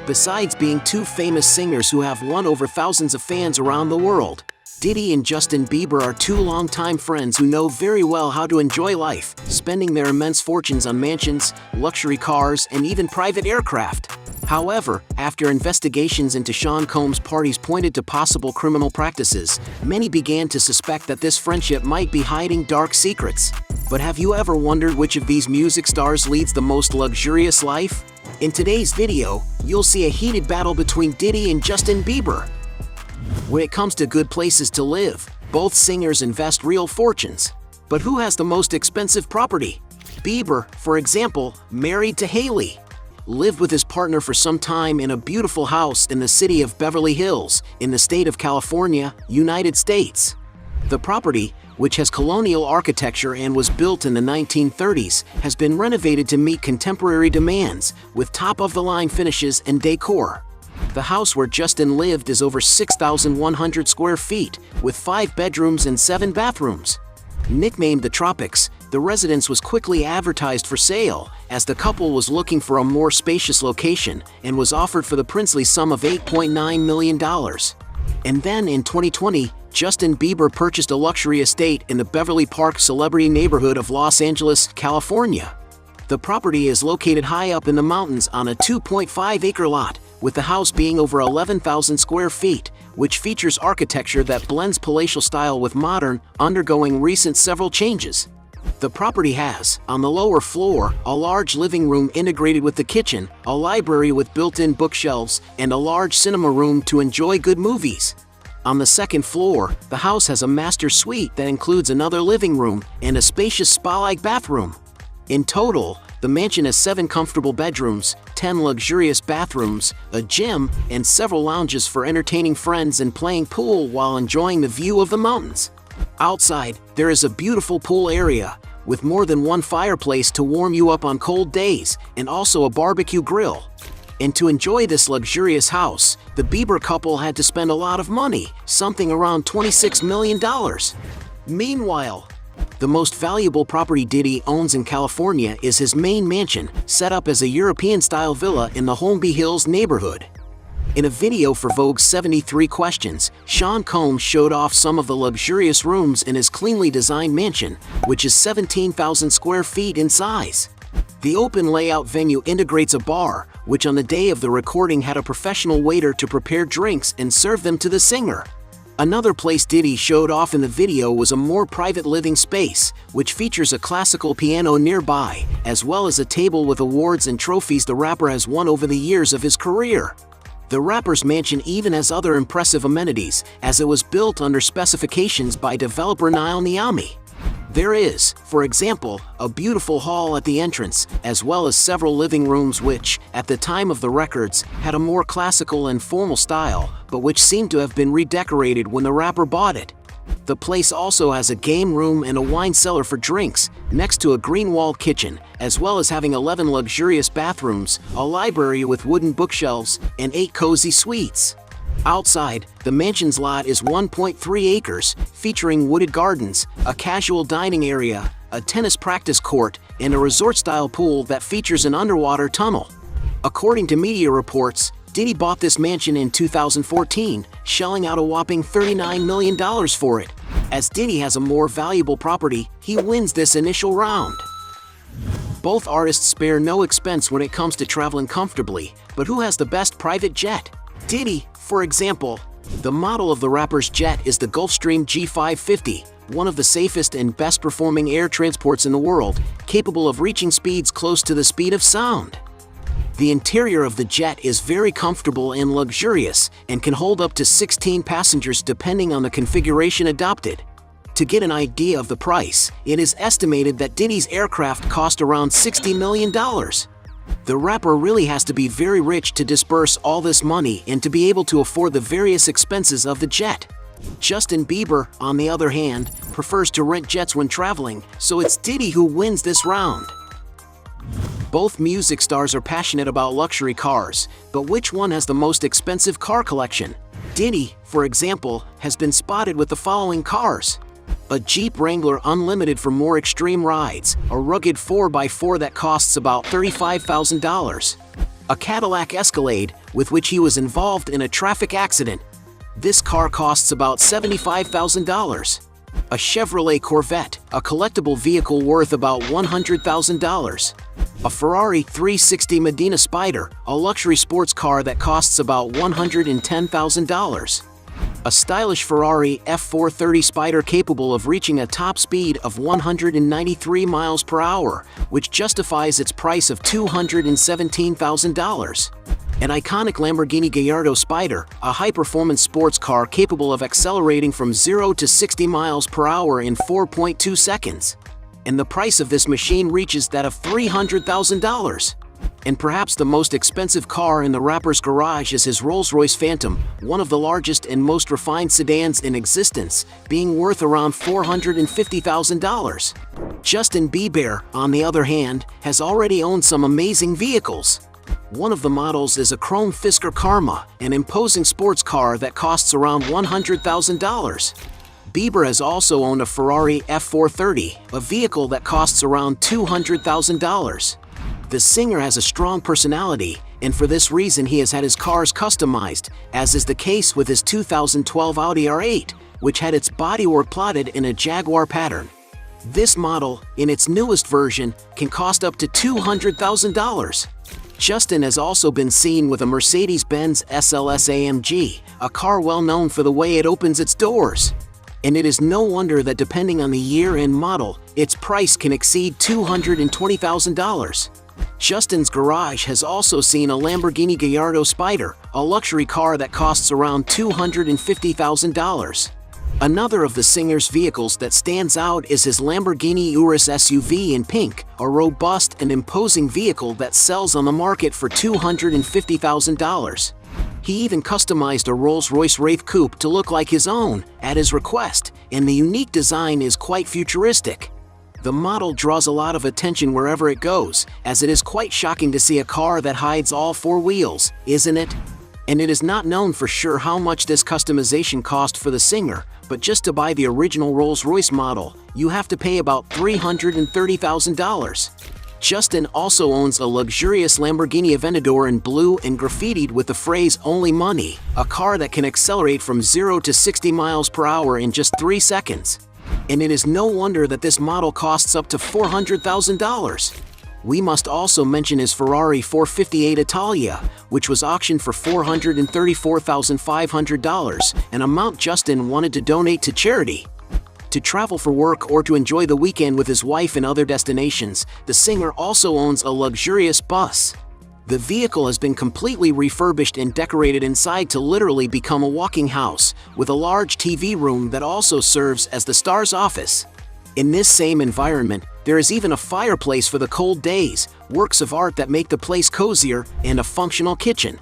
Besides being two famous singers who have won over thousands of fans around the world, Diddy and Justin Bieber are two longtime friends who know very well how to enjoy life, spending their immense fortunes on mansions, luxury cars, and even private aircraft. However, after investigations into Sean Combs' parties pointed to possible criminal practices, many began to suspect that this friendship might be hiding dark secrets. But have you ever wondered which of these music stars leads the most luxurious life? In today's video, you'll see a heated battle between Diddy and Justin Bieber. When it comes to good places to live, both singers invest real fortunes. But who has the most expensive property? Bieber, for example, married to Hailey, lived with his partner for some time in a beautiful house in the city of Beverly Hills, in the state of California, United States. The property, which has colonial architecture and was built in the 1930s, has been renovated to meet contemporary demands, with top-of-the-line finishes and decor. The house where Justin lived is over 6,100 square feet, with 5 bedrooms and 7 bathrooms. Nicknamed the Tropics, the residence was quickly advertised for sale, as the couple was looking for a more spacious location and was offered for the princely sum of $8.9 million. And then in 2020, Justin Bieber purchased a luxury estate in the Beverly Park celebrity neighborhood of Los Angeles, California. The property is located high up in the mountains on a 2.5-acre lot, with the house being over 11,000 square feet, which features architecture that blends palatial style with modern, undergoing recent several changes. The property has, on the lower floor, a large living room integrated with the kitchen, a library with built-in bookshelves, and a large cinema room to enjoy good movies. On the second floor, the house has a master suite that includes another living room and a spacious spa-like bathroom. In total, the mansion has 7 comfortable bedrooms, 10 luxurious bathrooms, a gym, and several lounges for entertaining friends and playing pool while enjoying the view of the mountains. Outside, there is a beautiful pool area, with more than one fireplace to warm you up on cold days, and also a barbecue grill. And to enjoy this luxurious house, the Bieber couple had to spend a lot of money, something around $26 million. Meanwhile, the most valuable property Diddy owns in California is his main mansion, set up as a European-style villa in the Holmby Hills neighborhood. In a video for Vogue's 73 Questions, Sean Combs showed off some of the luxurious rooms in his cleanly designed mansion, which is 17,000 square feet in size. The open layout venue integrates a bar, which on the day of the recording had a professional waiter to prepare drinks and serve them to the singer. Another place Diddy showed off in the video was a more private living space, which features a classical piano nearby, as well as a table with awards and trophies the rapper has won over the years of his career. The rapper's mansion even has other impressive amenities, as it was built under specifications by developer Niall Niami. There is, for example, a beautiful hall at the entrance, as well as several living rooms which, at the time of the records, had a more classical and formal style, but which seemed to have been redecorated when the rapper bought it. The place also has a game room and a wine cellar for drinks, next to a green-walled kitchen, as well as having 11 luxurious bathrooms, a library with wooden bookshelves, and 8 cozy suites. Outside, the mansion's lot is 1.3 acres, featuring wooded gardens, a casual dining area, a tennis practice court, and a resort-style pool that features an underwater tunnel. According to media reports, Diddy bought this mansion in 2014, shelling out a whopping $39 million for it. As Diddy has a more valuable property, he wins this initial round. Both artists spare no expense when it comes to traveling comfortably, but who has the best private jet? Diddy, for example. The model of the rapper's jet is the Gulfstream G550, one of the safest and best-performing air transports in the world, capable of reaching speeds close to the speed of sound. The interior of the jet is very comfortable and luxurious, and can hold up to 16 passengers depending on the configuration adopted. To get an idea of the price, it is estimated that Diddy's aircraft cost around $60 million. The rapper really has to be very rich to disburse all this money and to be able to afford the various expenses of the jet. Justin Bieber, on the other hand, prefers to rent jets when traveling, so it's Diddy who wins this round. Both music stars are passionate about luxury cars, but which one has the most expensive car collection? Diddy, for example, has been spotted with the following cars: a Jeep Wrangler Unlimited for more extreme rides, a rugged 4x4 that costs about $35,000, a Cadillac Escalade with which he was involved in a traffic accident. This car costs about $75,000. A Chevrolet Corvette, a collectible vehicle worth about $100,000. A Ferrari 360 Medina Spider, a luxury sports car that costs about $110,000. A stylish Ferrari F430 Spider capable of reaching a top speed of 193 miles per hour, which justifies its price of $217,000. An iconic Lamborghini Gallardo Spider, a high-performance sports car capable of accelerating from 0 to 60 miles per hour in 4.2 seconds. And the price of this machine reaches that of $300,000. And perhaps the most expensive car in the rapper's garage is his Rolls-Royce Phantom, one of the largest and most refined sedans in existence, being worth around $450,000. Justin Bieber, on the other hand, has already owned some amazing vehicles. One of the models is a chrome Fisker Karma, an imposing sports car that costs around $100,000. Bieber has also owned a Ferrari F430, a vehicle that costs around $200,000. The singer has a strong personality, and for this reason he has had his cars customized, as is the case with his 2012 Audi R8, which had its bodywork plotted in a Jaguar pattern. This model, in its newest version, can cost up to $200,000. Justin has also been seen with a Mercedes-Benz SLS AMG, a car well known for the way it opens its doors. And it is no wonder that depending on the year and model, its price can exceed $220,000. Justin's garage has also seen a Lamborghini Gallardo Spider, a luxury car that costs around $250,000. Another of the singer's vehicles that stands out is his Lamborghini Urus SUV in pink, a robust and imposing vehicle that sells on the market for $250,000. He even customized a Rolls-Royce Wraith Coupe to look like his own, at his request, and the unique design is quite futuristic. The model draws a lot of attention wherever it goes, as it is quite shocking to see a car that hides all four wheels, isn't it? And it is not known for sure how much this customization cost for the singer, but just to buy the original Rolls-Royce model, you have to pay about $330,000. Justin also owns a luxurious Lamborghini Aventador in blue and graffitied with the phrase "Only Money," a car that can accelerate from 0 to 60 miles per hour in just 3 seconds. And it is no wonder that this model costs up to $400,000. We must also mention his Ferrari 458 Italia, which was auctioned for $434,500, an amount Justin wanted to donate to charity. To travel for work or to enjoy the weekend with his wife in other destinations, the singer also owns a luxurious bus. The vehicle has been completely refurbished and decorated inside to literally become a walking house, with a large TV room that also serves as the star's office. In this same environment, there is even a fireplace for the cold days, works of art that make the place cozier, and a functional kitchen.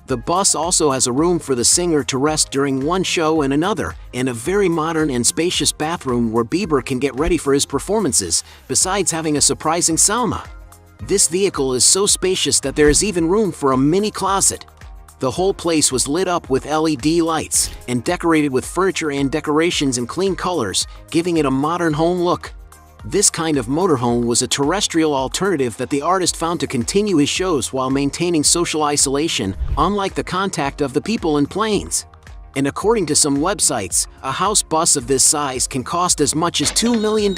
The bus also has a room for the singer to rest during one show and another, and a very modern and spacious bathroom where Bieber can get ready for his performances, besides having a surprising sauna. This vehicle is so spacious that there is even room for a mini closet. The whole place was lit up with LED lights and decorated with furniture and decorations in clean colors, giving it a modern home look. This kind of motorhome was a terrestrial alternative that the artist found to continue his shows while maintaining social isolation, unlike the contact of the people in planes. And according to some websites, a house bus of this size can cost as much as $2 million.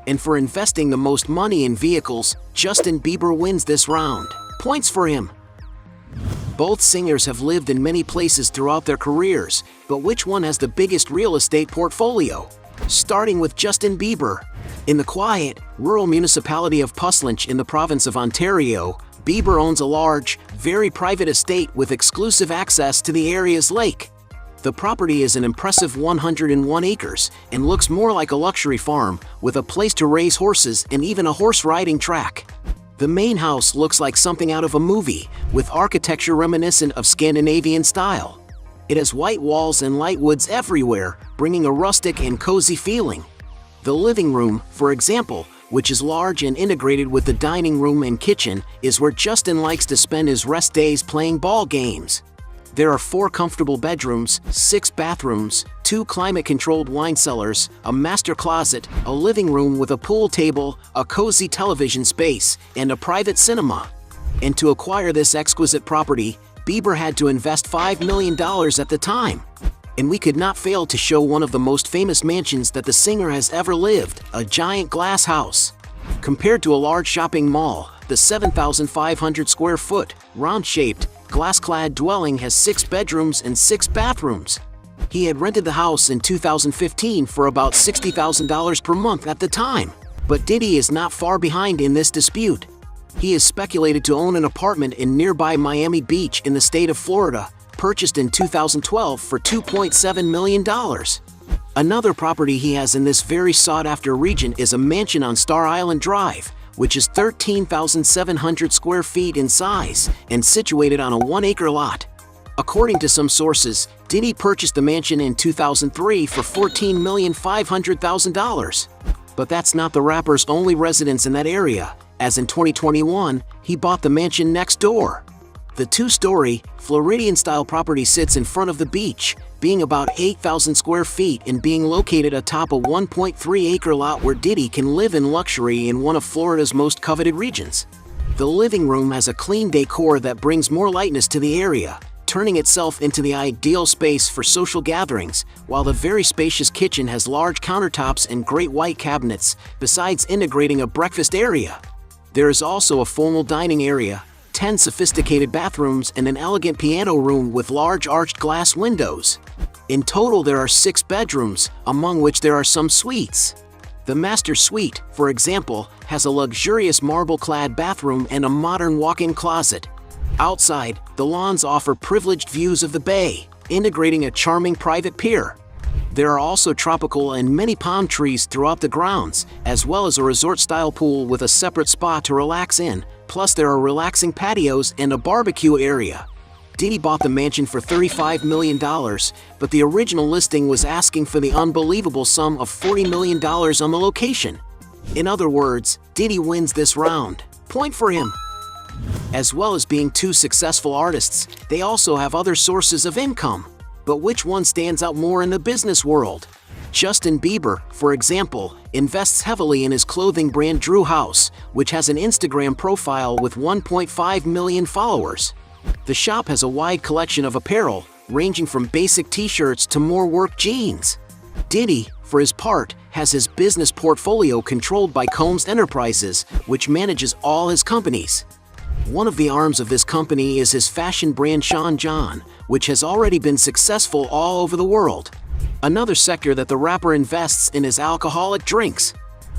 And for investing the most money in vehicles, Justin Bieber wins this round. Points for him. Both singers have lived in many places throughout their careers, but which one has the biggest real estate portfolio? Starting with Justin Bieber. In the quiet, rural municipality of Puslinch in the province of Ontario, Bieber owns a large, very private estate with exclusive access to the area's lake. The property is an impressive 101 acres and looks more like a luxury farm, with a place to raise horses and even a horse riding track. The main house looks like something out of a movie, with architecture reminiscent of Scandinavian style. It has white walls and light woods everywhere, bringing a rustic and cozy feeling. The living room, for example, which is large and integrated with the dining room and kitchen, is where Justin likes to spend his rest days playing ball games. There are 4 comfortable bedrooms, 6 bathrooms, 2 climate-controlled wine cellars, a master closet, a living room with a pool table, a cozy television space, and a private cinema. And to acquire this exquisite property, Bieber had to invest $5 million at the time. And we could not fail to show one of the most famous mansions that the singer has ever lived, a giant glass house. Compared to a large shopping mall, the 7,500 square foot, round-shaped, glass-clad dwelling has 6 bedrooms and 6 bathrooms. He had rented the house in 2015 for about $60,000 per month at the time. But Diddy is not far behind in this dispute. He is speculated to own an apartment in nearby Miami Beach in the state of Florida, purchased in 2012 for $2.7 million. Another property he has in this very sought-after region is a mansion on Star Island Drive, which is 13,700 square feet in size and situated on a 1-acre lot. According to some sources, Diddy purchased the mansion in 2003 for $14,500,000. But that's not the rapper's only residence in that area, as in 2021, he bought the mansion next door. The 2-story, Floridian-style property sits in front of the beach, being about 8,000 square feet and being located atop a 1.3-acre lot where Diddy can live in luxury in one of Florida's most coveted regions. The living room has a clean decor that brings more lightness to the area, turning itself into the ideal space for social gatherings, while the very spacious kitchen has large countertops and great white cabinets, besides integrating a breakfast area. There is also a formal dining area, 10 sophisticated bathrooms, and an elegant piano room with large arched glass windows. In total, there are 6 bedrooms, among which there are some suites. The master suite, for example, has a luxurious marble-clad bathroom and a modern walk-in closet. Outside, the lawns offer privileged views of the bay, integrating a charming private pier. There are also tropical and many palm trees throughout the grounds, as well as a resort-style pool with a separate spa to relax in, plus there are relaxing patios and a barbecue area. Diddy bought the mansion for $35 million, but the original listing was asking for the unbelievable sum of $40 million on the location. In other words, Diddy wins this round. Point for him. As well as being 2 successful artists, they also have other sources of income. But which one stands out more in the business world? Justin Bieber, for example, invests heavily in his clothing brand Drew House, which has an Instagram profile with 1.5 million followers. The shop has a wide collection of apparel, ranging from basic t-shirts to more work jeans. Diddy, for his part, has his business portfolio controlled by Combs Enterprises, which manages all his companies. One of the arms of this company is his fashion brand Sean John, which has already been successful all over the world. Another sector that the rapper invests in is alcoholic drinks.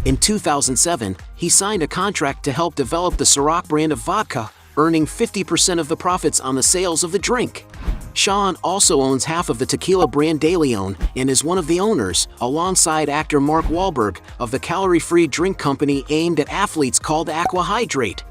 In 2007, he signed a contract to help develop the Ciroc brand of vodka, earning 50% of the profits on the sales of the drink. Sean also owns half of the tequila brand De Leon and is one of the owners, alongside actor Mark Wahlberg, of the calorie-free drink company aimed at athletes called Aqua Hydrate.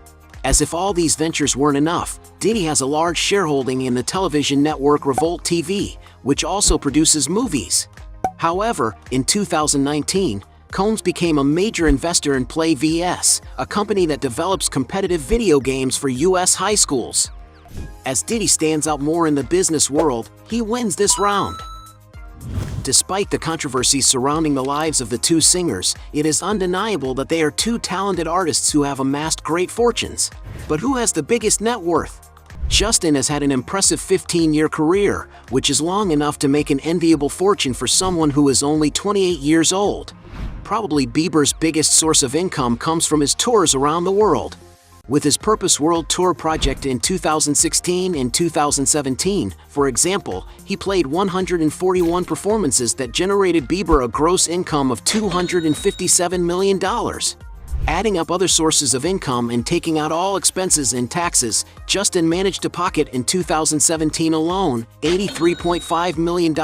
As if all these ventures weren't enough, Diddy has a large shareholding in the television network Revolt TV, which also produces movies. However, in 2019, Combs became a major investor in Play vs, a company that develops competitive video games for US high schools. As Diddy stands out more in the business world, he wins this round. Despite the controversies surrounding the lives of the 2 singers, it is undeniable that they are 2 talented artists who have amassed great fortunes. But who has the biggest net worth? Justin has had an impressive 15-year career, which is long enough to make an enviable fortune for someone who is only 28 years old. Probably Bieber's biggest source of income comes from his tours around the world. With his Purpose World Tour project in 2016 and 2017, for example, he played 141 performances that generated Bieber a gross income of $257 million. Adding up other sources of income and taking out all expenses and taxes, Justin managed to pocket in 2017 alone $83.5 million,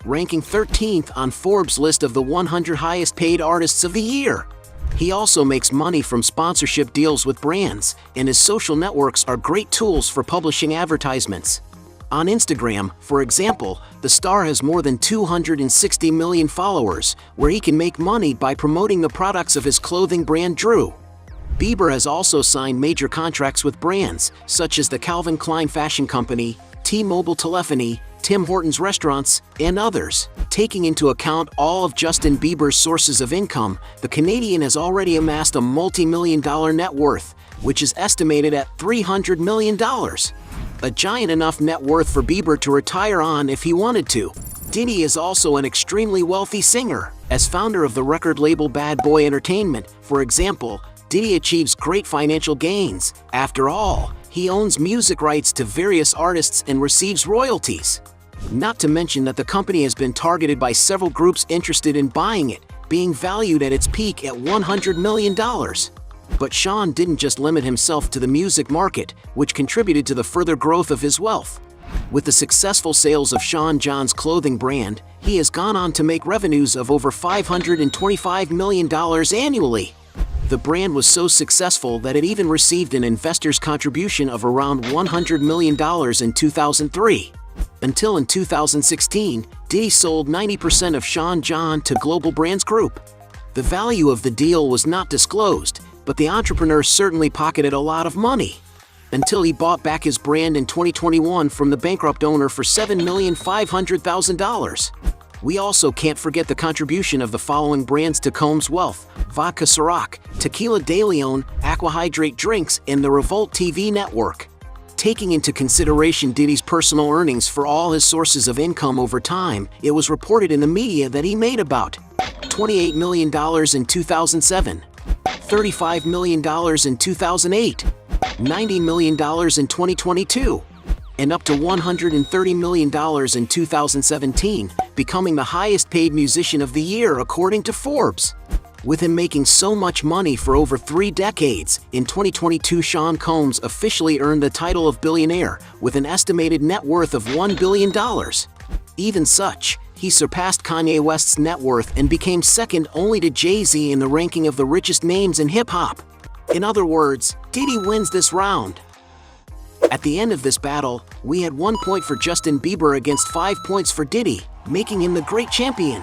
ranking 13th on Forbes' list of the 100 highest paid artists of the year. He also makes money from sponsorship deals with brands, and his social networks are great tools for publishing advertisements. On Instagram, for example, the star has more than 260 million followers, where he can make money by promoting the products of his clothing brand Drew. Bieber has also signed major contracts with brands, such as the Calvin Klein Fashion Company, T-Mobile Telephony, Tim Hortons Restaurants, and others. Taking into account all of Justin Bieber's sources of income, the Canadian has already amassed a multi-million-dollar net worth, which is estimated at $300 million. A giant enough net worth for Bieber to retire on if he wanted to. Diddy is also an extremely wealthy singer. As founder of the record label Bad Boy Entertainment, for example, Diddy achieves great financial gains. After all, he owns music rights to various artists and receives royalties. Not to mention that the company has been targeted by several groups interested in buying it, being valued at its peak at $100 million. But Sean didn't just limit himself to the music market, which contributed to the further growth of his wealth. With the successful sales of Sean John's clothing brand, he has gone on to make revenues of over $525 million annually. The brand was so successful that it even received an investor's contribution of around $100 million in 2003. Until in 2016, Diddy sold 90% of Sean John to Global Brands Group. The value of the deal was not disclosed, but the entrepreneur certainly pocketed a lot of money. Until he bought back his brand in 2021 from the bankrupt owner for $7,500,000. We also can't forget the contribution of the following brands to Combs' wealth: Vodka Ciroc, Tequila de Leon, Aquahydrate Drinks, and the Revolt TV network. Taking into consideration Diddy's personal earnings for all his sources of income over time, it was reported in the media that he made about $28 million in 2007, $35 million in 2008, $90 million in 2022, and up to $130 million in 2017, becoming the highest-paid musician of the year according to Forbes. With him making so much money for over 3 decades, in 2022 Sean Combs officially earned the title of billionaire with an estimated net worth of $1 billion. Even such, he surpassed Kanye West's net worth and became second only to Jay-Z in the ranking of the richest names in hip-hop. In other words, Diddy wins this round. At the end of this battle, we had 1 point for Justin Bieber against 5 points for Diddy, making him the great champion.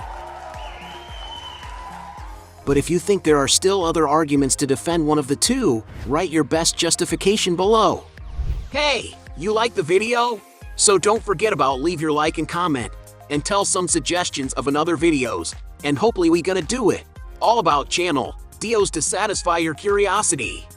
But if you think there are still other arguments to defend one of the two, write your best justification below. Hey, you like the video? So don't forget about leave your like and comment, and tell some suggestions of another videos, and hopefully we gonna do it. All about channel, deals to satisfy your curiosity.